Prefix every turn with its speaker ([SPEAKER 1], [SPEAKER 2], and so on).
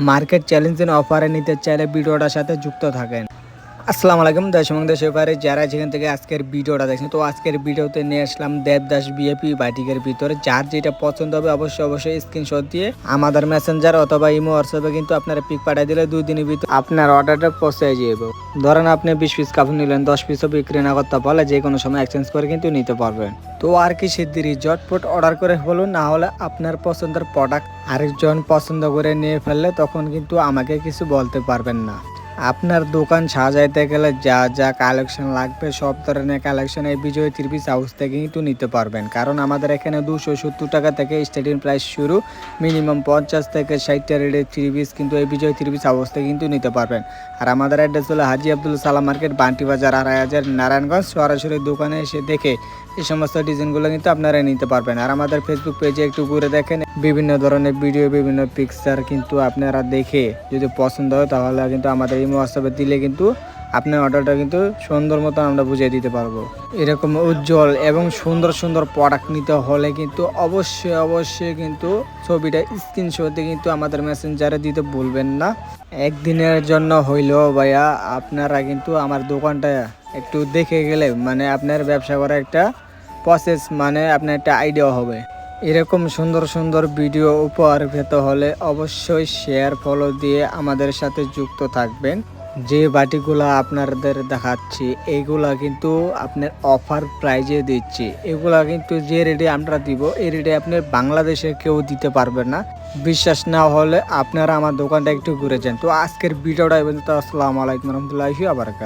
[SPEAKER 1] Market challenging অফারে নিতে চাইলে ভিডিওটার সাথে যুক্ত থাকেন। আসসালামু আলাইকুম দেশ এবং দেশের বাইরে যারা যেখান থেকে আজকের ভিডিওটা দেখছেন, তো আজকের ভিডিওতে নিয়ে আসলাম দেবদাস বিএপি বাটিকের ভিতরে। যার যেটা পছন্দ হবে অবশ্যই স্ক্রিনশট দিয়ে আমাদের মেসেঞ্জার অথবা ইমো হোয়াটসঅ্যাপে কিন্তু আপনারা পিক পাঠিয়ে দিলে 2 দিনের ভিতরে আপনার অর্ডারটা পৌঁছে যাবে। ধরেন আপনি 20 পিস কাপড় নিলেন, 10 পিসও বিক্রি না করতে পারলে যে কোনো সময় এক্সচেঞ্জ করে কিন্তু নিতে পারবেন। তো আর কি সিদ্ধিরি ঝটপট অর্ডার করে বলুন, না হলে আপনার পছন্দের প্রোডাক্ট আরেকজন পছন্দ করে নিয়ে ফেললে তখন কিন্তু আমাকে কিছু বলতে পারবেন না। আপনার দোকান সাজাইতে গেলে যা যা কালেকশন লাগবে সব ধরনের কালেকশন এই বিজয় থ্রি পিস হাউস থেকে কিন্তু নিতে পারবেন। কারণ আমাদের এখানে 270 টাকা থেকে স্টার্টিং প্রাইস শুরু, মিনিমাম 50 থেকে 60 রেটের থ্রি পিস কিন্তু এই বিজয় থ্রি পিস হাউস থেকে কিন্তু নিতে পারবেন। আর আমাদের অ্যাড্রেস হলো হাজি আব্দুল সালাম মার্কেট, বান্টি বাজার, 2.5 নারায়ণগঞ্জ। সরাসরি দোকানে এসে দেখে এই সমস্ত ডিজাইনগুলো কিন্তু আপনারা নিতে পারবেন। আর আমাদের ফেসবুক পেজে একটু ঘুরে দেখেন, বিভিন্ন ধরনের ভিডিও, বিভিন্ন পিকচার কিন্তু আপনারা দেখে যদি পছন্দ হয় তাহলে কিন্তু আমাদের ইমো হোয়াটসঅ্যাপে দিলে কিন্তু আপনার অর্ডারটা কিন্তু সুন্দর মতো আমরা বুঝিয়ে দিতে পারবো। এরকম উজ্জ্বল এবং সুন্দর সুন্দর প্রোডাক্ট নিতে হলে কিন্তু অবশ্যই কিন্তু ছবিটা স্ক্রিনশটে কিন্তু আমাদের মেসেঞ্জারে দিতে ভুলবেন না। একদিনের জন্য হইলেও ভাইয়া আপনারা কিন্তু আমার দোকানটা একটু দেখে গেলে মানে আপনার ব্যবসা করা একটা প্রসেস, মানে আপনার একটা আইডিয়া হবে। এরকম সুন্দর সুন্দর ভিডিও উপহার পেতে হলে অবশ্যই শেয়ার ফলো দিয়ে আমাদের সাথে যুক্ত থাকবেন। যে বাটিগুলা আপনাদের দেখাচ্ছি এইগুলা কিন্তু আপনার অফার প্রাইজে দিচ্ছি। এগুলা কিন্তু যে রেটে আমরা দিব এই রেটে আপনার বাংলাদেশে কেউ দিতে পারবে না। বিশ্বাস না হলে আপনারা আমার দোকানটা একটু ঘুরে যান। তো আজকের ভিডিওটা এই পর্যন্ত। আসসালামু আলাইকুম রহমতুল্লাহি ওয়া বারাকাতুহু।